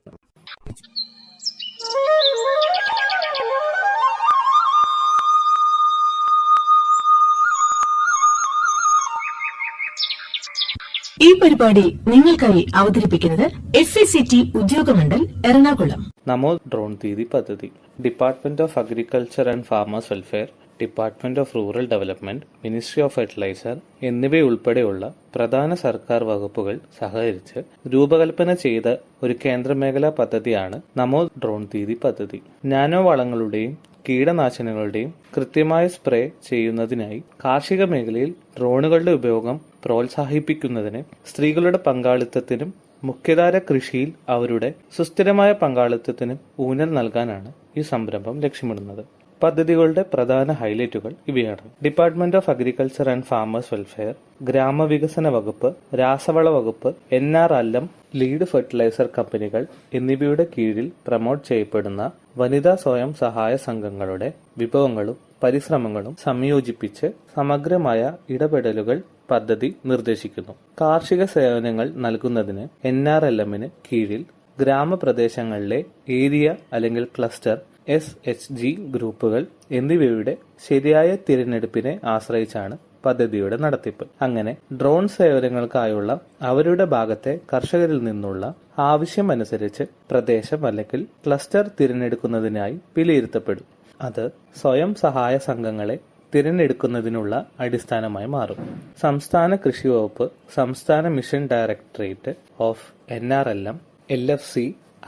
ഈ പരിപാടി നിങ്ങൾക്കായി അവതരിപ്പിക്കുന്നത് FACT ഉദ്യോഗമണ്ഡൽ എറണാകുളം. നമോ ഡ്രോൺ ദീദി പദ്ധതി department of agriculture and farmers welfare department of rural development, ministry of fertiliser എന്നിവയുൾപ്പെടെയുള്ള പ്രധാന സർക്കാർ വകുപ്പുകൾ സഹകരിച്ച് രൂപകൽപ്പന ചെയ്ത ഒരു കേന്ദ്രമേഖലാ പദ്ധതിയാണ് നമോ ഡ്രോൺ ദീദി പദ്ധതി. നാനോ വളങ്ങളുടെയും കീടനാശിനികളുടെയും കൃത്യമായ സ്പ്രേ ചെയ്യുന്നതിനായി കാർഷിക മേഖലയിൽ ഡ്രോണുകളുടെ ഉപയോഗം പ്രോത്സാഹിപ്പിക്കുന്നതിന് സ്ത്രീകളുടെ പങ്കാളിത്തത്തിനും മുഖ്യധാര കൃഷിയിൽ അവരുടെ സുസ്ഥിരമായ പങ്കാളിത്തത്തിനും ഊന്നൽ നൽകാനാണ് ഈ സംരംഭം ലക്ഷ്യമിടുന്നത്. പദ്ധതികളുടെ പ്രധാന ഹൈലൈറ്റുകൾ ഇവയാണ്: department of agriculture and farmers welfare, ഗ്രാമവികസന വകുപ്പ്, രാസവള വകുപ്പ്, NRLM, ലീഡ് ഫെർട്ടിലൈസർ കമ്പനികൾ എന്നിവയുടെ കീഴിൽ പ്രമോട്ട് ചെയ്യപ്പെടുന്ന വനിതാ സ്വയം സഹായ സംഘങ്ങളുടെ വിഭവങ്ങളും പരിശ്രമങ്ങളും സംയോജിപ്പിച്ച് സമഗ്രമായ ഇടപെടലുകൾ പദ്ധതി നിർദ്ദേശിക്കുന്നു. കാർഷിക സേവനങ്ങൾ നൽകുന്നതിന് NRLMന് കീഴിൽ ഗ്രാമപ്രദേശങ്ങളിലെ ഏരിയ അല്ലെങ്കിൽ ക്ലസ്റ്റർ SHG ഗ്രൂപ്പുകൾ എന്നിവയുടെ ശരിയായ തിരഞ്ഞെടുപ്പിനെ ആശ്രയിച്ചാണ് പദ്ധതിയുടെ നടത്തിപ്പ്. അങ്ങനെ ഡ്രോൺ സേവനങ്ങൾക്കായുള്ള അവരുടെ ഭാഗത്തെ കർഷകരിൽ നിന്നുള്ള ആവശ്യമനുസരിച്ച് പ്രദേശം അല്ലെങ്കിൽ ക്ലസ്റ്റർ തിരഞ്ഞെടുക്കുന്നതിനായി വിലയിരുത്തപ്പെടും. അത് സ്വയം സഹായ സംഘങ്ങളെ തിരഞ്ഞെടുക്കുന്നതിനുള്ള അടിസ്ഥാനമായി മാറും. സംസ്ഥാന കൃഷി വകുപ്പ്, സംസ്ഥാന mission directorate of NRLM, LFC,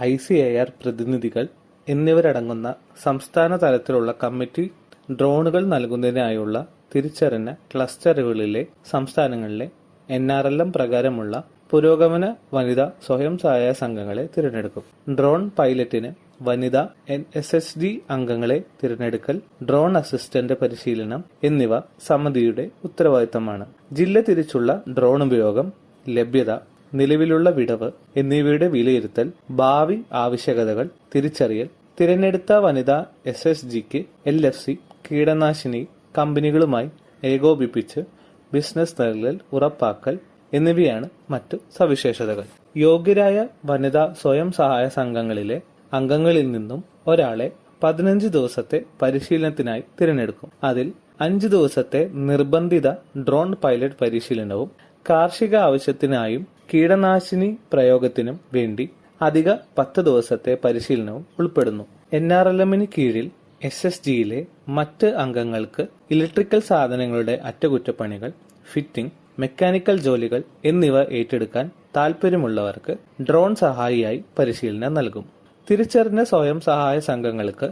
ICAR പ്രതിനിധികൾ എന്നിവരടങ്ങുന്ന സംസ്ഥാന തലത്തിലുള്ള കമ്മിറ്റി ഡ്രോണുകൾ നൽകുന്നതിനായുള്ള തിരിച്ചറിഞ്ഞ ക്ലസ്റ്ററുകളിലെ സംസ്ഥാനങ്ങളിലെ NRLM പ്രകാരമുള്ള പുരോഗമന വനിതാ സ്വയം സഹായ സംഘങ്ങളെ തിരഞ്ഞെടുക്കും. ഡ്രോൺ പൈലറ്റിന് വനിതാ SHG അംഗങ്ങളെ തിരഞ്ഞെടുക്കൽ, ഡ്രോൺ അസിസ്റ്റന്റ് പരിശീലനം എന്നിവ സമിതിയുടെ ഉത്തരവാദിത്തമാണ്. ജില്ല തിരിച്ചുള്ള ഡ്രോൺ ഉപയോഗം, ലഭ്യത, നിലവിലുള്ള വിടവ് എന്നിവയുടെ വിലയിരുത്തൽ, ഭാവി ആവശ്യകതകൾ തിരിച്ചറിയൽ, തിരഞ്ഞെടുത്ത വനിതാ SHGക്ക് LFC കീടനാശിനി കമ്പനികളുമായി ഏകോപിപ്പിച്ച് ബിസിനസ് നൽകൽ ഉറപ്പാക്കൽ എന്നിവയാണ് മറ്റു സവിശേഷതകൾ. യോഗ്യരായ വനിതാ സ്വയം സഹായ സംഘങ്ങളിലെ അംഗങ്ങളിൽ നിന്നും ഒരാളെ 15 ദിവസത്തെ പരിശീലനത്തിനായി തിരഞ്ഞെടുക്കും. അതിൽ 5 ദിവസത്തെ നിർബന്ധിത ഡ്രോൺ പൈലറ്റ് പരിശീലനവും കാർഷിക ആവശ്യത്തിനായും കീടനാശിനി പ്രയോഗത്തിനും വേണ്ടി അധിക 10 ദിവസത്തെ പരിശീലനവും ഉൾപ്പെടുന്നു. NRLMന് കീഴിൽ SHGയിലെ മറ്റ് അംഗങ്ങൾക്ക് ഇലക്ട്രിക്കൽ സാധനങ്ങളുടെ അറ്റകുറ്റപ്പണികൾ, ഫിറ്റിംഗ്, മെക്കാനിക്കൽ ജോലികൾ എന്നിവ ഏറ്റെടുക്കാൻ താൽപ്പര്യമുള്ളവർക്ക് ഡ്രോൺ സഹായിയായി പരിശീലനം നൽകും. തിരിച്ചറിഞ്ഞ സ്വയം സഹായ സംഘങ്ങൾക്ക്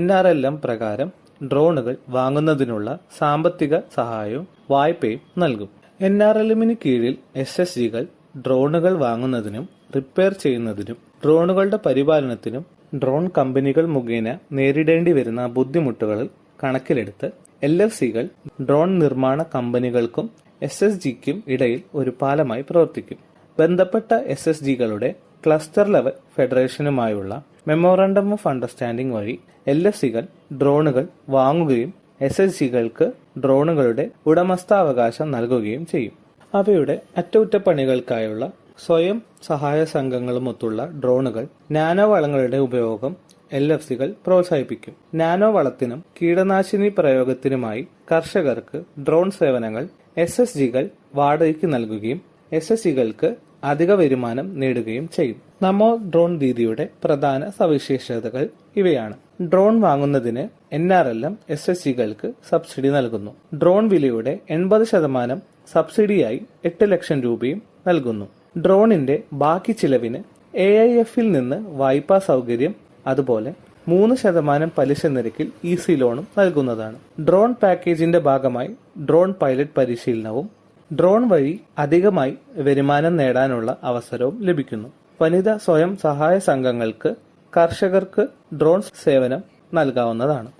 NRLM പ്രകാരം ഡ്രോണുകൾ വാങ്ങുന്നതിനുള്ള സാമ്പത്തിക സഹായവും വായ്പയും നൽകും. NRLMന് കീഴിൽ SHGകൾ ഡ്രോണുകൾ വാങ്ങുന്നതിനും റിപ്പയർ ചെയ്യുന്നതിനും ഡ്രോണുകളുടെ പരിപാലനത്തിനും ഡ്രോൺ കമ്പനികൾ മുഖേന നേരിടേണ്ടി വരുന്ന ബുദ്ധിമുട്ടുകൾ കണക്കിലെടുത്ത് LFCകൾ ഡ്രോൺ നിർമ്മാണ കമ്പനികൾക്കും SHGക്കും ഇടയിൽ ഒരു പാലമായി പ്രവർത്തിക്കും. ബന്ധപ്പെട്ട SHGകളുടെ ക്ലസ്റ്റർ ലെവൽ ഫെഡറേഷനുമായുള്ള മെമ്മോറാണ്ടം ഓഫ് അണ്ടർസ്റ്റാൻഡിംഗ് വഴി LFCകൾ ഡ്രോണുകൾ വാങ്ങുകയും SHGകൾക്ക് ഡ്രോണുകളുടെ ഉടമസ്ഥാവകാശം നൽകുകയും ചെയ്യും. അവയുടെ അറ്റകുറ്റപ്പണികൾക്കായുള്ള സ്വയം സഹായ സംഘങ്ങളുമൊത്തുള്ള ഡ്രോണുകൾ, നാനോ വളങ്ങളുടെ ഉപയോഗം LFCകൾ പ്രോത്സാഹിപ്പിക്കും. നാനോ വളത്തിനും കീടനാശിനി പ്രയോഗത്തിനുമായി കർഷകർക്ക് ഡ്രോൺ സേവനങ്ങൾ SHGകൾ വാടകയ്ക്ക് നൽകുകയും SHGകൾക്ക് അധിക വരുമാനം നേടുകയും ചെയ്യും. നമോ ഡ്രോൺ ദീദിയുടെ പ്രധാന സവിശേഷതകൾ ഇവയാണ്. ഡ്രോൺ വാങ്ങുന്നതിന് NRLM SHGകൾക്ക് സബ്സിഡി നൽകുന്നു. ഡ്രോൺ വിലയുടെ 80% സബ്സിഡിയായി 8 ലക്ഷം രൂപയും നൽകുന്നു. ഡ്രോണിന്റെ ബാക്കി ചിലവിന് AIFൽ നിന്ന് വായ്പാ സൗകര്യം, അതുപോലെ 3% പലിശ നിരക്കിൽ ഈസി ലോണും നൽകുന്നതാണ്. ഡ്രോൺ പാക്കേജിന്റെ ഭാഗമായി ഡ്രോൺ പൈലറ്റ് പരിശീലനവും ഡ്രോൺ വഴി അധികമായി വരുമാനം നേടാനുള്ള അവസരവും ലഭിക്കുന്നു. വനിതാ സ്വയം സഹായ സംഘങ്ങൾക്ക് കർഷകർക്ക് ഡ്രോൺ സേവനം നൽകാവുന്നതാണ്.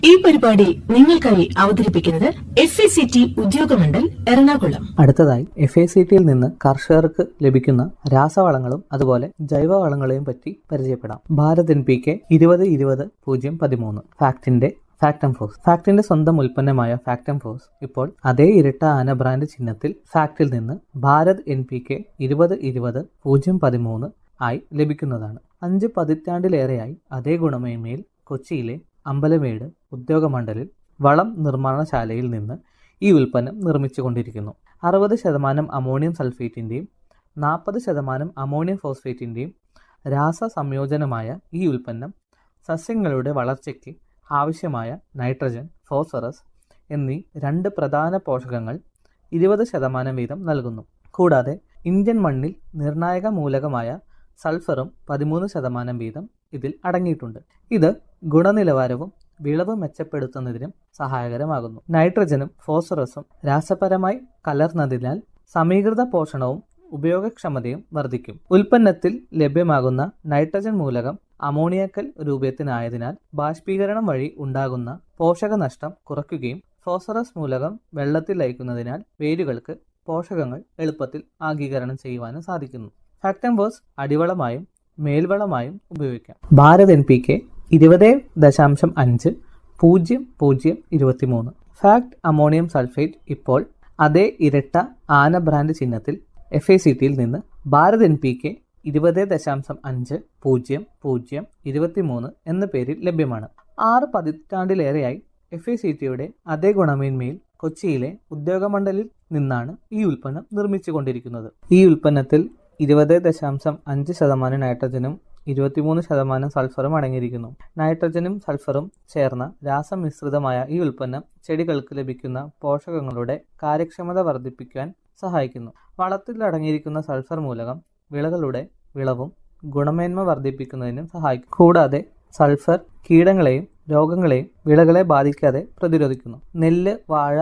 ഈ പരിപാടി നിങ്ങൾക്കായി അവതരിപ്പിക്കുന്നത് FACT ഉദ്യോഗമണ്ഡൽ എറണാകുളം. അടുത്തതായി FACTയിൽ നിന്ന് കർഷകർക്ക് ലഭിക്കുന്ന രാസവളങ്ങളും അതുപോലെ ജൈവവളങ്ങളെയും പറ്റി പരിചയപ്പെടാം. ഭാരത് NPK 20-20-013 ഫാക്ടം സ്വന്തം ഉൽപ്പന്നമായ ഫാക്ടം ഫോസ് ഇപ്പോൾ അതേ ഇരട്ട ആന ബ്രാൻഡ് ചിഹ്നത്തിൽ ഫാക്ടിൽ നിന്ന് ഭാരത് NPK 20-20-013 ആയി ലഭിക്കുന്നതാണ്. 5 പതിറ്റാണ്ടിലേറെയായി അതേ ഗുണമേന്മയിൽ കൊച്ചിയിലെ അമ്പലമേട് ഉദ്യോഗമണ്ഡലിൽ വളം നിർമ്മാണശാലയിൽ നിന്ന് ഈ ഉൽപ്പന്നം നിർമ്മിച്ചുകൊണ്ടിരിക്കുന്നു. 60% അമോണിയം സൾഫേറ്റിൻ്റെയും 40% അമോണിയം ഫോസ്ഫേറ്റിൻ്റെയും രാസസംയോജനമായ ഈ ഉൽപ്പന്നം സസ്യങ്ങളുടെ വളർച്ചയ്ക്ക് ആവശ്യമായ നൈട്രജൻ, ഫോസ്ഫറസ് എന്നീ 2 പ്രധാന പോഷകങ്ങൾ 20% വീതം നൽകുന്നു. കൂടാതെ ഇന്ത്യൻ മണ്ണിൽ നിർണായക മൂലകമായ സൾഫറും 13% വീതം ഇതിൽ അടങ്ങിയിട്ടുണ്ട്. ഇത് ഗുണനിലവാരവും വിളവ് മെച്ചപ്പെടുത്തുന്നതിനും സഹായകരമാകുന്നു. നൈട്രജനും ഫോസ്ഫറസും രാസപരമായി കലർന്നതിനാൽ സമീകൃത പോഷണവും ഉപയോഗക്ഷമതയും വർദ്ധിക്കും. ഉൽപ്പന്നത്തിൽ ലഭ്യമാകുന്ന നൈട്രജൻ മൂലകം അമോണിയക്കൽ രൂപത്തിനായതിനാൽ ബാഷ്പീകരണം വഴി ഉണ്ടാകുന്ന പോഷകനഷ്ടം കുറയ്ക്കുകയും ഫോസ്ഫറസ് മൂലകം വെള്ളത്തിൽ ലയിക്കുന്നതിനാൽ വേരുകൾക്ക് പോഷകങ്ങൾ എളുപ്പത്തിൽ ആഗീകരണം ചെയ്യുവാനും സാധിക്കുന്നു. ഫാക്ടംവേഴ്സ് അടിവളമായും മേൽവളമായും ഉപയോഗിക്കാം. Bharat NPK 20.5-00-23. Fact ammonium sulphate ഇപ്പോൾ അതേ ഇരട്ട ആന ബ്രാൻഡ് ചിഹ്നത്തിൽ FACTയിൽ നിന്ന് ഭാരത് NPK 20.5-00-23 എന്ന പേരിൽ ലഭ്യമാണ്. 6 പതിറ്റാണ്ടിലേറെയായി FACTയുടെ അതേ ഗുണമേന്മയിൽ കൊച്ചിയിലെ ഉദ്യോഗമണ്ഡലിൽ നിന്നാണ് ഈ ഉൽപ്പന്നം നിർമ്മിച്ചുകൊണ്ടിരിക്കുന്നത്. ഈ ഉൽപ്പന്നത്തിൽ 20.5% നൈട്രജനും 23% സൾഫറും അടങ്ങിയിരിക്കുന്നു. നൈട്രജനും സൾഫറും ചേർന്ന രാസമിശ്രിതമായ ഈ ഉൽപ്പന്നം ചെടികൾക്ക് ലഭിക്കുന്ന പോഷകങ്ങളുടെ കാര്യക്ഷമത വർദ്ധിപ്പിക്കാൻ സഹായിക്കുന്നു. വളത്തിൽ അടങ്ങിയിരിക്കുന്ന സൾഫർ മൂലകം വിളകളുടെ വിളവും ഗുണമേന്മ വർദ്ധിപ്പിക്കുന്നതിനും സഹായിക്കും. കൂടാതെ സൾഫർ കീടങ്ങളെയും രോഗങ്ങളെയും വിളകളെ ബാധിക്കാതെ പ്രതിരോധിക്കുന്നു. നെല്ല്, വാഴ,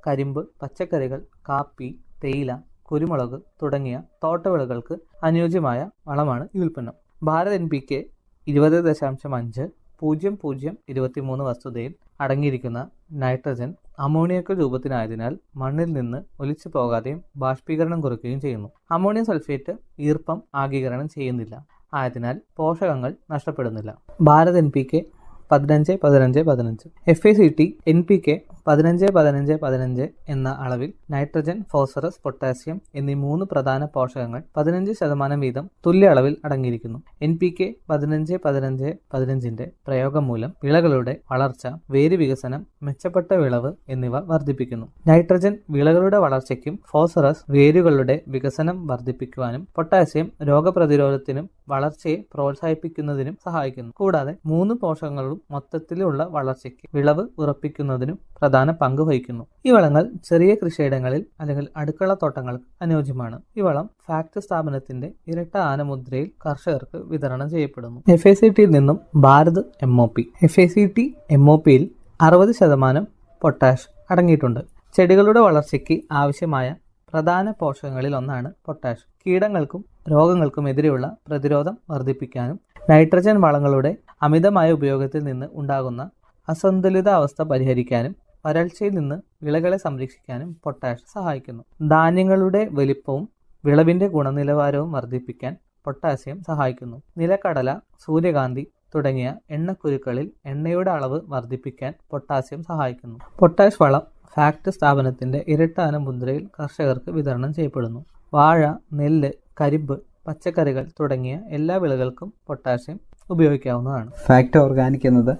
കരിമ്പ്, പച്ചക്കറികൾ, കാപ്പി, തേയില, കുരുമുളക് തുടങ്ങിയ തോട്ടവിളകൾക്ക് അനുയോജ്യമായ വളമാണ് ഈ ഉൽപ്പന്നം. ഭാരത് NPK 20.5-00-23 വസ്തുതയിൽ അടങ്ങിയിരിക്കുന്ന നൈട്രജൻ അമോണിയക്കൽ രൂപത്തിനായതിനാൽ മണ്ണിൽ നിന്ന് ഒലിച്ചു പോകാതെയും ബാഷ്പീകരണം കുറയ്ക്കുകയും ചെയ്യുന്നു. അമോണിയം സൾഫേറ്റ് ഈർപ്പം ആഗീകരണം ചെയ്യുന്നില്ല, ആയതിനാൽ പോഷകങ്ങൾ നഷ്ടപ്പെടുന്നില്ല. ഭാരത് NPK 15-15-15. FACT NPK 15-15-15 എന്ന അളവിൽ നൈട്രജൻ, ഫോസ്ഫറസ്, പൊട്ടാസ്യം എന്നീ 3 പ്രധാന പോഷകങ്ങൾ 15% വീതം തുല്യ അളവിൽ അടങ്ങിയിരിക്കുന്നു. NPK 15-15-15ന്റെ പ്രയോഗം മൂലം വിളകളുടെ വളർച്ച, വേര് വികസനം, മെച്ചപ്പെട്ട വിളവ് എന്നിവ വർദ്ധിപ്പിക്കുന്നു. നൈട്രജൻ വിളകളുടെ വളർച്ചയ്ക്കും ഫോസ്ഫറസ് വേരുകളുടെ വികസനം വർദ്ധിപ്പിക്കുവാനും പൊട്ടാസ്യം രോഗപ്രതിരോധത്തിനും വളർച്ചയെ പ്രോത്സാഹിപ്പിക്കുന്നതിനും സഹായിക്കുന്നു. കൂടാതെ 3 പോഷകങ്ങളും മൊത്തത്തിലുള്ള വളർച്ചയ്ക്ക് വിളവ് ഉറപ്പിക്കുന്നതിനും പ്രധാന പങ്ക് വഹിക്കുന്നു. ഈ വളങ്ങൾ ചെറിയ കൃഷിയിടങ്ങളിൽ അല്ലെങ്കിൽ അടുക്കള തോട്ടങ്ങൾക്ക് അനുയോജ്യമാണ്. ഈ വളം ഫാക്ട് സ്ഥാപനത്തിന്റെ ഇരട്ട ആനമുദ്രയിൽ കർഷകർക്ക് വിതരണം ചെയ്യപ്പെടുന്നു. FACTയിൽ നിന്നും ഭാരത് MOP. FACT MOPയിൽ 60% പൊട്ടാഷ് അടങ്ങിയിട്ടുണ്ട്. ചെടികളുടെ വളർച്ചയ്ക്ക് ആവശ്യമായ പ്രധാന പോഷകങ്ങളിൽ ഒന്നാണ് പൊട്ടാഷ്. കീടങ്ങൾക്കും രോഗങ്ങൾക്കും എതിരെയുള്ള പ്രതിരോധം വർദ്ധിപ്പിക്കാനും നൈട്രജൻ വളങ്ങളുടെ അമിതമായ ഉപയോഗത്തിൽ നിന്ന് ഉണ്ടാകുന്ന അസന്തുലിത അവസ്ഥ പരിഹരിക്കാനും വരൾച്ചയിൽ നിന്ന് വിളകളെ സംരക്ഷിക്കാനും പൊട്ടാഷ് സഹായിക്കുന്നു. ധാന്യങ്ങളുടെ വലിപ്പവും വിളവിന്റെ ഗുണനിലവാരവും വർദ്ധിപ്പിക്കാൻ പൊട്ടാസ്യം സഹായിക്കുന്നു. നിലക്കടല, സൂര്യകാന്തി തുടങ്ങിയ എണ്ണക്കുരുക്കളിൽ എണ്ണയുടെ അളവ് വർദ്ധിപ്പിക്കാൻ പൊട്ടാസ്യം സഹായിക്കുന്നു. പൊട്ടാഷ് വളം ഫാക്ട് സ്ഥാപനത്തിന്റെ ഇരട്ട ആനമുദ്രയിൽ കർഷകർക്ക് വിതരണം ചെയ്യപ്പെടുന്നു. വാഴ, നെല്ല്, കരിമ്പ്, പച്ചക്കറികൾ തുടങ്ങിയ എല്ലാ വിളകൾക്കും പൊട്ടാസ്യം ഉപയോഗിക്കാവുന്നതാണ്. ഫാക്ട് ഓർഗാനിക് എന്നത്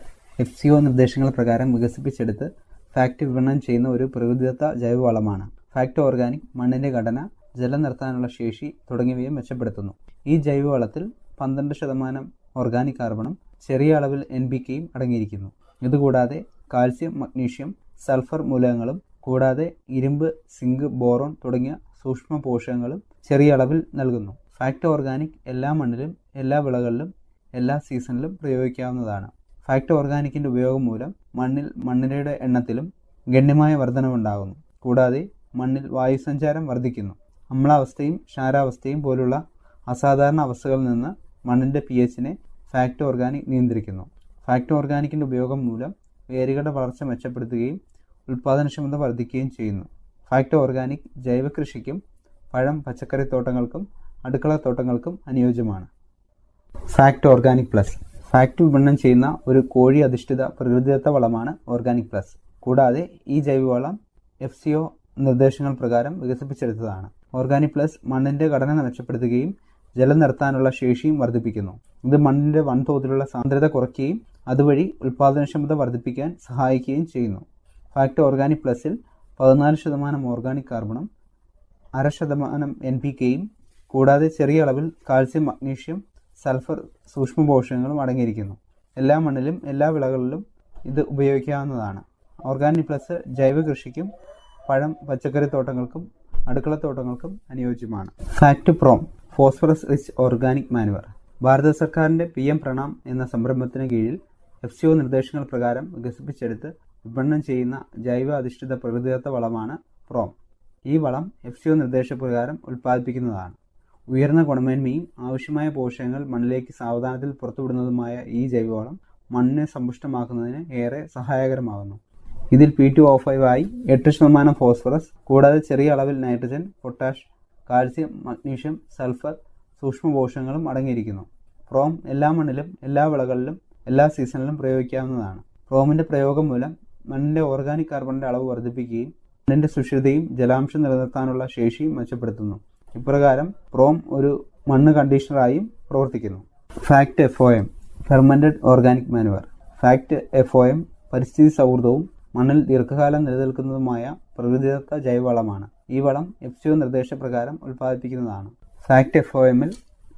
FCO നിർദ്ദേശങ്ങൾ പ്രകാരം വികസിപ്പിച്ചെടുത്ത് ഫാക്ട് വിപണനം ചെയ്യുന്ന ഒരു പ്രകൃതിദത്ത ജൈവവളമാണ്. ഫാക്ട് ഓർഗാനിക് മണ്ണിന്റെ ഘടന, ജലം നിർത്താനുള്ള ശേഷി തുടങ്ങിയവയെ മെച്ചപ്പെടുത്തുന്നു. ഈ ജൈവവളത്തിൽ 12% ഓർഗാനിക് കാർബണും ചെറിയ അളവിൽ NPKയും അടങ്ങിയിരിക്കുന്നു. ഇതുകൂടാതെ കാൽസ്യം, മഗ്നീഷ്യം, സൾഫർ മൂലകങ്ങളും കൂടാതെ ഇരുമ്പ്, സിങ്ക്, ബോറോൺ തുടങ്ങിയ സൂക്ഷ്മ പോഷകങ്ങളും ചെറിയ അളവിൽ നൽകുന്നു. ഫാക്ട് ഓർഗാനിക് എല്ലാ മണ്ണിലും, എല്ലാ വിളകളിലും, എല്ലാ സീസണിലും പ്രയോഗിക്കാവുന്നതാണ്. ഫാക്ട് ഓർഗാനിക്കിൻ്റെ ഉപയോഗം മൂലം മണ്ണിരയുടെ എണ്ണത്തിലും ഗണ്യമായ വർധനവുണ്ടാകുന്നു. കൂടാതെ മണ്ണിൽ വായുസഞ്ചാരം വർദ്ധിക്കുന്നു. അമ്ലാവസ്ഥയും ക്ഷാരാവസ്ഥയും പോലുള്ള അസാധാരണ അവസ്ഥകളിൽ നിന്ന് മണ്ണിൻ്റെ pHനെ ഫാക്ട് ഓർഗാനിക് നിയന്ത്രിക്കുന്നു. ഫാക്ട് ഓർഗാനിക്കിൻ്റെ ഉപയോഗം മൂലം വേരുകളുടെ വളർച്ച മെച്ചപ്പെടുത്തുകയും ഉൽപ്പാദനക്ഷമത വർദ്ധിക്കുകയും ചെയ്യുന്നു. ഫാക്ട് ഓർഗാനിക് ജൈവ കൃഷിക്കും പഴം, പച്ചക്കറി തോട്ടങ്ങൾക്കും അടുക്കള തോട്ടങ്ങൾക്കും അനുയോജ്യമാണ്. ഫാക്ട് ഓർഗാനിക് പ്ലസ് ഫാക്ട് വിപണനം ചെയ്യുന്ന ഒരു കോഴി അധിഷ്ഠിത പ്രകൃതിദത്ത വളമാണ് ഓർഗാനിക് പ്ലസ്. കൂടാതെ ഈ ജൈവവളം FCO നിർദ്ദേശങ്ങൾ പ്രകാരം വികസിപ്പിച്ചെടുത്തതാണ്. ഓർഗാനിക് പ്ലസ് മണ്ണിൻ്റെ ഘടന മെച്ചപ്പെടുത്തുകയും ജലം നിർത്താനുള്ള ശേഷിയും വർദ്ധിപ്പിക്കുന്നു. ഇത് മണ്ണിൻ്റെ വൻതോതിലുള്ള സാന്ദ്രത കുറയ്ക്കുകയും അതുവഴി ഉൽപ്പാദനക്ഷമത വർദ്ധിപ്പിക്കാൻ സഹായിക്കുകയും ചെയ്യുന്നു. ഫാക്ട് ഓർഗാനിക് പ്ലസിൽ 14% ഓർഗാനിക് കാർബണും 0.5% NPKയും കൂടാതെ ചെറിയ അളവിൽ കാൽസ്യം, മഗ്നീഷ്യം, സൾഫർ, സൂക്ഷ്മപോഷകങ്ങളും അടങ്ങിയിരിക്കുന്നു. എല്ലാ മണ്ണിലും എല്ലാ വിളകളിലും ഇത് ഉപയോഗിക്കാവുന്നതാണ്. ഓർഗാനിക് പ്ലസ് ജൈവ കൃഷിക്കും പഴം, പച്ചക്കറി തോട്ടങ്ങൾക്കും അടുക്കളത്തോട്ടങ്ങൾക്കും അനുയോജ്യമാണ്. FACT PROM phosphorus rich organic manure. ഭാരത സർക്കാരിൻ്റെ PM പ്രണാം എന്ന സംരംഭത്തിന് കീഴിൽ FCO നിർദ്ദേശങ്ങൾ പ്രകാരം വികസിപ്പിച്ചെടുത്ത് വിപണനം ചെയ്യുന്ന ജൈവ അധിഷ്ഠിത പ്രകൃതിദത്ത വളമാണ് പ്രോം. ഈ വളം FCO നിർദ്ദേശപ്രകാരം ഉൽപ്പാദിപ്പിക്കുന്നതാണ്. ഉയർന്ന ഗുണമേന്മയും ആവശ്യമായ പോഷകങ്ങൾ മണ്ണിലേക്ക് സാവധാനത്തിൽ പുറത്തുവിടുന്നതുമായ ഈ ജൈവവളം മണ്ണിനെ സമ്പുഷ്ടമാക്കുന്നതിന് ഏറെ സഹായകരമാകുന്നു. ഇതിൽ P2O5 ആയി 8% ഫോസ്ഫറസ് കൂടാതെ ചെറിയ അളവിൽ nitrogen, potash, calcium, magnesium, sulphur, സൂക്ഷ്മപോഷകങ്ങളും അടങ്ങിയിരിക്കുന്നു. പ്രോം എല്ലാ മണ്ണിലും എല്ലാ വിളകളിലും എല്ലാ സീസണിലും പ്രയോഗിക്കാവുന്നതാണ്. പ്രോമിൻ്റെ പ്രയോഗം മൂലം മണ്ണിൻ്റെ ഓർഗാനിക് കാർബണിൻ്റെ അളവ് വർദ്ധിപ്പിക്കുകയും മണ്ണിൻ്റെ സുഷിരതയും ജലാംശം നിലനിർത്താനുള്ള ശേഷിയും മെച്ചപ്പെടുത്തുന്നു. ഇപ്രകാരം പ്രോം ഒരു മണ്ണ് കണ്ടീഷണറായും പ്രവർത്തിക്കുന്നു. Fact FOM fermented organic manoeuvre. Fact FOM പരിസ്ഥിതി സൗഹൃദവും മണ്ണിൽ ദീർഘകാലം നിലനിൽക്കുന്നതുമായ പ്രകൃതിദത്ത ജൈവവളമാണ്. ഈ വളം FCO നിർദ്ദേശപ്രകാരം ഉൽപ്പാദിപ്പിക്കുന്നതാണ്. ഫാക്ട് FOMൽ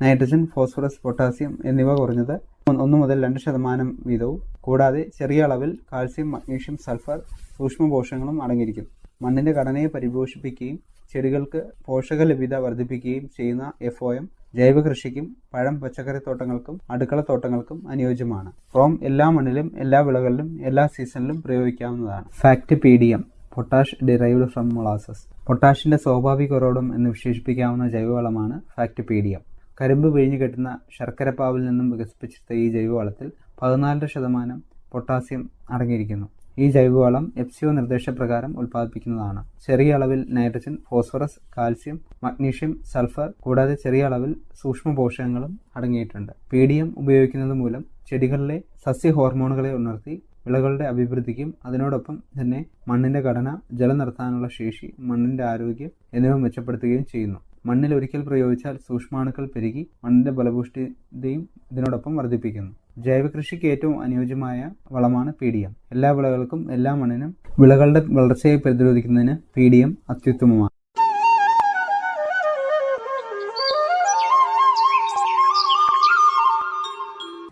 നൈട്രജൻ, ഫോസ്ഫറസ്, പൊട്ടാസ്യം എന്നിവ കുറഞ്ഞത് 1 മുതൽ 2% വീതവും കൂടാതെ ചെറിയ അളവിൽ കാൽസ്യം, മഗ്നീഷ്യം, സൾഫർ, സൂക്ഷ്മപോഷകങ്ങളും അടങ്ങിയിരിക്കുന്നു. മണ്ണിൻ്റെ ഘടനയെ പരിപോഷിപ്പിക്കുകയും ചെടികൾക്ക് പോഷക ലഭ്യത വർദ്ധിപ്പിക്കുകയും ചെയ്യുന്ന FOM ജൈവ കൃഷിക്കും പഴം, പച്ചക്കറി തോട്ടങ്ങൾക്കും അടുക്കളത്തോട്ടങ്ങൾക്കും അനുയോജ്യമാണ്. പ്രോം എല്ലാ മണ്ണിലും എല്ലാ വിളകളിലും എല്ലാ സീസണിലും പ്രയോഗിക്കാവുന്നതാണ്. FACT PDM potash derived from molasses. പൊട്ടാഷിൻ്റെ സ്വാഭാവിക ഉറവിടം എന്ന് വിശേഷിപ്പിക്കാവുന്ന ജൈവവളമാണ് ഫാക്ട് PDM. കരിമ്പ് പിഴിഞ്ഞു കെട്ടുന്ന ശർക്കരപ്പാവിൽ നിന്നും വികസിപ്പിച്ചെടുത്ത ഈ ജൈവവളത്തിൽ 14% പൊട്ടാസ്യം അടങ്ങിയിരിക്കുന്നു. ഈ ജൈവവളം FCO നിർദ്ദേശപ്രകാരം ഉൽപ്പാദിപ്പിക്കുന്നതാണ്. ചെറിയ അളവിൽ nitrogen, phosphorus, calcium, magnesium, sulphur കൂടാതെ ചെറിയ അളവിൽ സൂക്ഷ്മപോഷകങ്ങളും അടങ്ങിയിട്ടുണ്ട്. PDM ഉപയോഗിക്കുന്നത് മൂലം ചെടികളിലെ സസ്യ ഹോർമോണുകളെ ഉണർത്തി വിളകളുടെ അഭിവൃദ്ധിക്കും അതിനോടൊപ്പം തന്നെ മണ്ണിൻ്റെ ഘടന, ജലം നിർത്താനുള്ള ശേഷി, മണ്ണിൻ്റെ ആരോഗ്യം എന്നിവ മെച്ചപ്പെടുത്തുകയും ചെയ്യുന്നു. മണ്ണിൽ ഒരിക്കൽ പ്രയോഗിച്ചാൽ സൂക്ഷ്മാണുക്കൾ പെരുകി മണ്ണിൻ്റെ ഫലഭൂഷ്ടിയും ഇതിനോടൊപ്പം വർദ്ധിപ്പിക്കുന്നു. ജൈവകൃഷിക്ക് ഏറ്റവും അനുയോജ്യമായ വളമാണ് PDM. എല്ലാ വിളകൾക്കും എല്ലാ മണ്ണിനും വിളകളുടെ വളർച്ചയെ പ്രതിരോധിക്കുന്നതിന് PDM അത്യുത്തമമാണ്.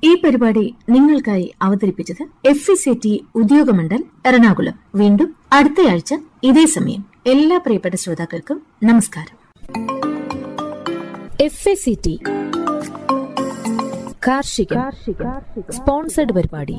ഈ പരിപാടി നിങ്ങൾക്കായി അവതരിപ്പിച്ചത് FECT ഉദ്യോഗമണ്ഡൽ എറണാകുളം. വീണ്ടും അടുത്തയാഴ്ച ഇതേ സമയം. എല്ലാ പ്രിയപ്പെട്ട ശ്രോതാക്കൾക്കും നമസ്കാരം. FECT കാർഷിക സ്പോൺസർഡ് പരിപാടി.